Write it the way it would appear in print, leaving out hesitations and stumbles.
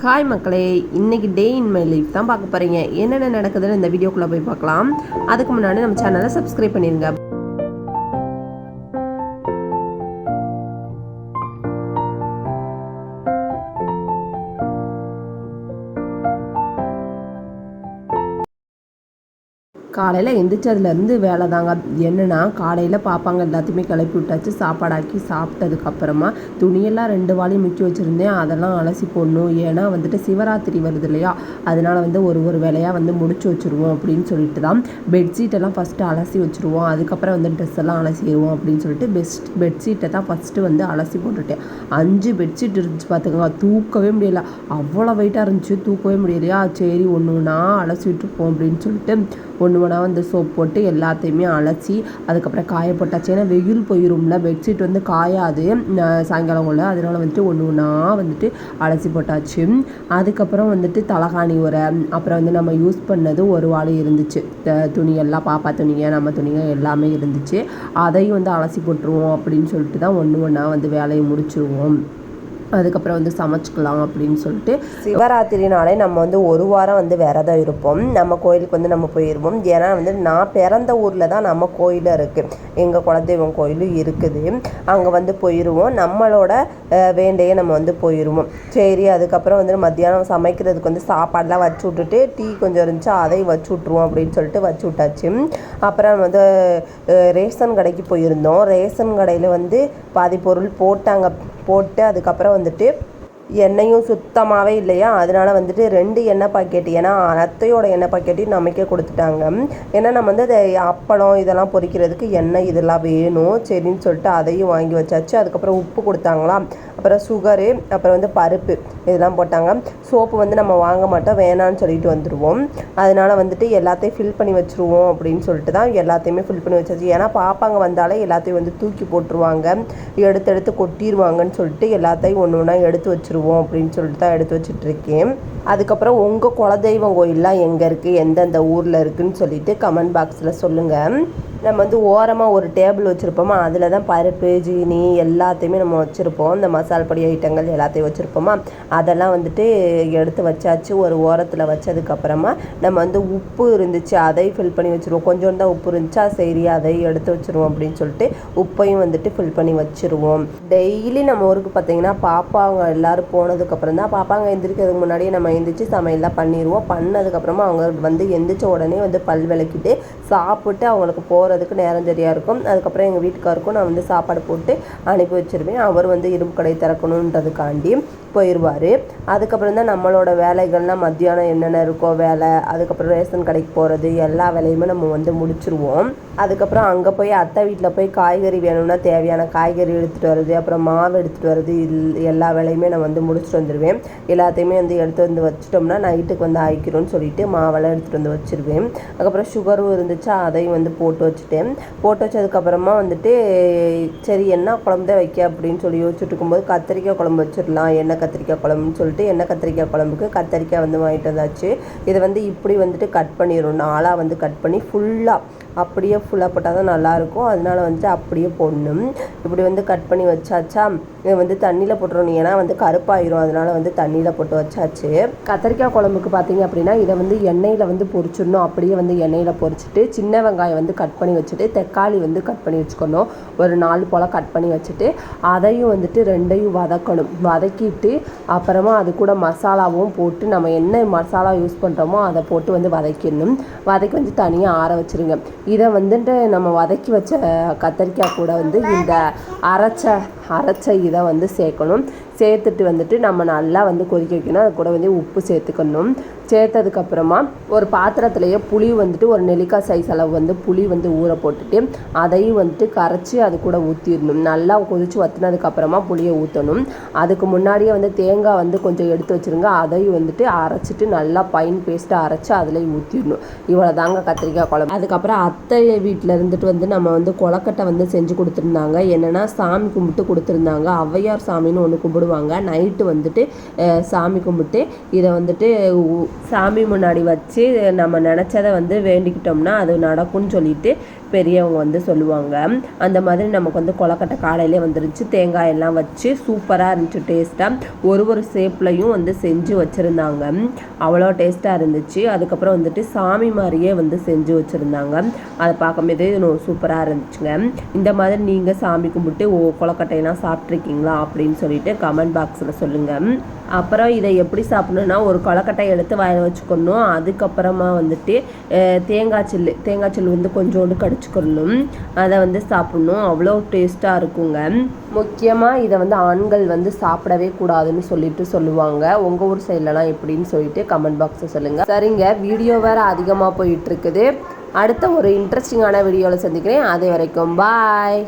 Hi மக்களே, இன்றைக்கி டே in my life தான் பார்க்க போகிறீங்க. என்னென்ன நடக்குதுன்னு இந்த வீடியோக்குள்ளே போய் பார்க்கலாம். அதுக்கு முன்னாடி நம்ம சேனலை சப்ஸ்கிரைப் பண்ணிடுங்க. காலையில் எந்திரிச்சதுலேருந்து வேலை தாங்க. என்னென்னா காலையில் பாப்பாங்க எல்லாத்தையுமே கிளப்பி விட்டாச்சு, சாப்பாடாக்கி சாப்பிட்டதுக்கப்புறமா துணியெல்லாம் 2 வாளியும் முக்கி வச்சுருந்தேன். அதெல்லாம் அலசி போடணும். ஏன்னா சிவராத்திரி வருது இல்லையா, அதனால் ஒரு வேலையாக முடிச்சு வச்சுருவோம் அப்படின்னு சொல்லிட்டு தான் பெட்ஷீட்டெல்லாம் ஃபஸ்ட்டு அலசி வச்சுருவோம். அதுக்கப்புறம் ட்ரெஸ் எல்லாம் அலசிடுவோம் அப்படின்னு சொல்லிட்டு பெட்ஷீட்டை தான் ஃபஸ்ட்டு அலசி போட்டுட்டேன். 5 பெட்ஷீட் இருந்துச்சு பார்த்துக்கோங்க. தூக்கவே முடியல, அவ்வளோ வெயிட்டாக இருந்துச்சு, தூக்கவே முடியலையா. சரி ஒன்று ஒன்றா அலசி விட்டுருப்போம் அப்படின்னு சொல்லிட்டு ஒன்று ஒன்றா சோப் போட்டு எல்லாத்தையுமே அலசி அதுக்கப்புறம் காய போட்டாச்சு. ஏன்னா வெயில் போயிரும்ல, பெட்ஷீட் காயாது சாயங்காலம் உள்ள, அதனால ஒன்று ஒன்றா அலசி போட்டாச்சு. அதுக்கப்புறம் தலகாணி உரை, அப்புறம் நம்ம யூஸ் பண்ணது ஒரு வாளி இருந்துச்சு, துணியெல்லாம் பாப்பா துணிங்க நம்ம துணிங்க எல்லாமே இருந்துச்சு. அதையும் அலசி போட்டுருவோம் அப்படின்னு சொல்லிட்டு தான் ஒன்று ஒன்றா வேலையை முடிச்சிருவோம். அதுக்கப்புறம் சமைச்சிக்கலாம் அப்படின்னு சொல்லிட்டு சிவராத்திரினாலே நம்ம ஒரு வாரம் விரதம் இருப்போம். நம்ம கோயிலுக்கு நம்ம போயிடுவோம். ஏன்னா நான் பிறந்த ஊரில் தான் நம்ம கோயில் இருக்குது, எங்கள் குலதெய்வம் கோயிலும் இருக்குது. அங்கே போயிடுவோம், நம்மளோட வேண்டையே நம்ம போயிடுவோம். சரி அதுக்கப்புறம் மத்தியானம் சமைக்கிறதுக்கு சாப்பாடெலாம் வச்சு விட்டுட்டு டீ கொஞ்சம் இருந்துச்சு, அதையும் வச்சு விட்ருவோம் அப்படின்னு சொல்லிட்டு வச்சு விட்டாச்சு. அப்புறம் ரேஷன் கடைக்கு போயிருந்தோம். ரேஷன் கடையில் பாதி பொருள் போட்டு அதுக்கப்புறம் எண்ணெயும் சுத்தமாகவே இல்லையா, அதனால் 2 எண்ணெய் பாக்கெட், ஏன்னா அத்தையோட எண்ணெய் பாக்கெட்டையும் நமக்கே கொடுத்துட்டாங்க. ஏன்னா நம்ம அது அப்பளம் இதெல்லாம் பொரிக்கிறதுக்கு எண்ணெய் இதெல்லாம் வேணும். சரின்னு சொல்லிட்டு அதையும் வாங்கி வச்சாச்சு. அதுக்கப்புறம் உப்பு கொடுத்தாங்களா, அப்புறம் சுகரு, அப்புறம் பருப்பு இதெல்லாம் போட்டாங்க. சோப்பு நம்ம வாங்க மாட்டோம், வேணான்னு சொல்லிட்டு வந்துடுவோம். அதனால் எல்லாத்தையும் ஃபில் பண்ணி வச்சுருவோம் அப்படின்னு சொல்லிட்டு தான் எல்லாத்தையுமே ஃபில் பண்ணி வச்சாச்சு. ஏன்னா பாப்பாங்க வந்தாலே எல்லாத்தையும் தூக்கி போட்டுருவாங்க, எடுத்து கொட்டிடுவாங்கன்னு சொல்லிட்டு எல்லாத்தையும் ஒன்று ஒன்றா எடுத்து வச்சுருவோம் அப்படின்னு சொல்லிட்டு தான் எடுத்து வச்சுட்ருக்கேன். அதுக்கப்புறம் உங்கள் குலதெய்வம் கோயிலெலாம் எங்கே இருக்குது, எந்தெந்த ஊரில் இருக்குதுன்னு சொல்லிட்டு கமெண்ட் பாக்ஸில் சொல்லுங்கள். நம்ம ஓரமாக ஒரு டேபிள் வச்சுருப்போமா, அதில் தான் பருப்பு ஜீனி எல்லாத்தையுமே நம்ம வச்சுருப்போம். இந்த மசால் பொடி ஐட்டங்கள் எல்லாத்தையும் வச்சுருப்போமா, அதெல்லாம் எடுத்து வச்சாச்சு. ஒரு ஓரத்தில் வச்சதுக்கப்புறமா நம்ம உப்பு இருந்துச்சு, அதையும் ஃபில் பண்ணி வச்சுருவோம். கொஞ்சோண்டு தான் உப்பு இருந்துச்சா, சரி அதையும் எடுத்து வச்சுருவோம் அப்படின்னு சொல்லிட்டு உப்பையும் ஃபில் பண்ணி வச்சுருவோம். டெய்லி நம்ம ஊருக்கு பார்த்திங்கன்னா பாப்பாங்க எல்லோரும் போனதுக்கப்புறம் தான், பாப்பாங்க எந்திரிக்கிறதுக்கு முன்னாடியே நம்ம எந்திரிச்சு சமையல்லாம் பண்ணிடுவோம். பண்ணதுக்கப்புறமா அவங்க எந்திரிச்ச உடனே பல் விளக்கிட்டு சாப்பிட்டு அவங்களுக்கு போகிறதுக்கு நேரம் சரியாக இருக்கும். அதுக்கப்புறம் எங்கள் வீட்டுக்காருக்கும் நான் சாப்பாடு போட்டு அனுப்பி வச்சுருவேன். அவர் இரும்பு கடை திறக்கணுன்றதுக்காண்டி போயிடுவார். அதுக்கப்புறம் தான் நம்மளோட வேலைகள்லாம் மத்தியானம் என்னென்ன இருக்கோ வேலை, அதுக்கப்புறம் ரேஷன் கடைக்கு போகிறது, எல்லா வேலையுமே நம்ம முடிச்சிருவோம். அதுக்கப்புறம் அங்கே போய் அத்தை வீட்டில் போய் காய்கறி வேணும்னா தேவையான காய்கறி எடுத்துகிட்டு வர்றது, அப்புறம் மாவு எடுத்துகிட்டு வர்றது, எல்லா வேலையுமே நான் முடிச்சுட்டு வந்துடுவேன். எல்லாத்தையுமே எடுத்து வச்சிட்டோம்னா நைட்டுக்கு ஆயிக்கிறோன்னு சொல்லிட்டு மாவெல்லாம் எடுத்துகிட்டு வச்சுருவேன். அதுக்கப்புறம் சுகரும் இருந்துச்சு, அதையும் போட்டு வச்சுட்டேன். போட்டு வச்சதுக்கப்புறமா சரி என்ன குழம்பு தான் வைக்க அப்படின்னு சொல்லி யோசிச்சுட்டு இருக்கும்போது கத்திரிக்காய் குழம்பு வச்சிடலாம், எண்ணெய் கத்திரிக்காய் குழம்புன்னு சொல்லிட்டு எண்ணெய் கத்திரிக்காய் குழம்புக்கு கத்திரிக்காய் வாங்கிட்டு வந்தாச்சு. இதை இப்படி கட் பண்ணிடணும், 4ஆக கட் பண்ணி ஃபுல்லாக அப்படியே ஃபுல்லாக போட்டால் தான் நல்லாயிருக்கும். அதனால் அப்படியே போடணும். இப்படி கட் பண்ணி வச்சாச்சா, இதை தண்ணியில் போட்டுறணும். ஏன்னா கருப்பாயிரும், அதனால் தண்ணியில் போட்டு வச்சாச்சு. கத்திரிக்காய் குழம்புக்கு பார்த்தீங்க அப்படின்னா இதை எண்ணெயில் பொரிச்சிடணும். அப்படியே எண்ணெயில் பொரிச்சிட்டு சின்ன வெங்காயம் கட் பண்ணி வச்சுட்டு தக்காளி கட் பண்ணி வச்சுக்கணும். ஒரு 4 போல் கட் பண்ணி வச்சுட்டு அதையும் 2ஐயும் வதக்கணும். வதக்கிட்டு அப்புறமா அது கூட மசாலாவும் போட்டு நம்ம என்ன மசாலா யூஸ் பண்ணுறோமோ அதை போட்டு வதக்கிடணும். வதக்கி தனியாக ஆற வச்சுருங்க. இதை நம்ம வதக்கி வச்ச கத்திரிக்காய் கூட இந்த அரைச்ச இதை சேர்க்கணும். சேர்த்துட்டு நம்ம நல்லா கொதிக்க வைக்கணும். அது கூட உப்பு சேர்த்துக்கணும். சேர்த்ததுக்கப்புறமா ஒரு பாத்திரத்துலேயே புளி ஒரு நெல்லிக்காய் சைஸ் அளவு புளி ஊற போட்டுட்டு அதையும் கரைச்சி அது கூட ஊற்றிடணும். நல்லா கொதித்து வற்றினதுக்கப்புறமா புளியை ஊற்றணும். அதுக்கு முன்னாடியே தேங்காய் கொஞ்சம் எடுத்து வச்சுருங்க. அதையும் அரைச்சிட்டு நல்லா பைன் பேஸ்ட்டாக அரைச்சி அதில் ஊற்றிடணும். இவ்வளோ தாங்க கத்திரிக்காய் குழம்பு. அதுக்கப்புறம் அத்தை வீட்டில் இருந்துட்டு நம்ம கொலக்கட்டை செஞ்சு கொடுத்துருந்தாங்க. என்னென்னா சாமி கும்பிட்டு கொடுத்துருந்தாங்க. ஔவையார் சாமின்னு ஒன்று கும்பிடுவாங்க. நைட்டு சாமி கும்பிட்டு இதை சாமி முன்னாடி வச்சு நம்ம நினச்சதை வேண்டிக்கிட்டோம்னா அது நடக்கும்னு சொல்லிட்டு பெரியவங்க வந்து சொல்லுவாங்க. அந்த மாதிரி நமக்கு வந்து கொலக்கட்டை காலையிலே வந்துருச்சு. தேங்காய் எல்லாம் வச்சு சூப்பராக இருந்துச்சு டேஸ்ட்டாக. ஒரு ஷேப்லையும் வந்து செஞ்சு வச்சுருந்தாங்க. அவ்வளோ டேஸ்ட்டாக இருந்துச்சு. அதுக்கப்புறம் வந்துட்டு சாமி மாதிரியே வந்து செஞ்சு வச்சுருந்தாங்க. அதை பார்க்கும்போதே சூப்பராக இருந்துச்சுங்க. இந்த மாதிரி நீங்கள் சாமி கும்பிட்டு கொலக்கட்டையெல்லாம் சாப்பிட்ருக்கீங்களா அப்படின்னு சொல்லிட்டு கமெண்ட் பாக்ஸில் சொல்லுங்கள். அப்புறம் இதை எப்படி சாப்பிட்ணுன்னா, ஒரு கொலக்கட்டை எடுத்து வாயில் வச்சுக்கணும். அதுக்கப்புறமா வந்துட்டு தேங்காய் சில்லு வந்து கொஞ்சோண்டு கடிச்சுக்கணும். அதை வந்து சாப்பிட்ணும். அவ்வளோ டேஸ்ட்டாக இருக்குங்க. முக்கியமாக இதை வந்து ஆண்கள் வந்து சாப்பிடவே கூடாதுன்னு சொல்லுவாங்க. உங்கள் ஊர் சைட்லலாம் எப்படின்னு சொல்லிட்டு கமெண்ட் பாக்ஸில் சொல்லுங்கள். சரிங்க, வீடியோ வேறு அதிகமாக போயிட்டுருக்குது. அடுத்த ஒரு இன்ட்ரெஸ்டிங்கான வீடியோவில் சந்திக்கிறேன். அது வரைக்கும் பாய்.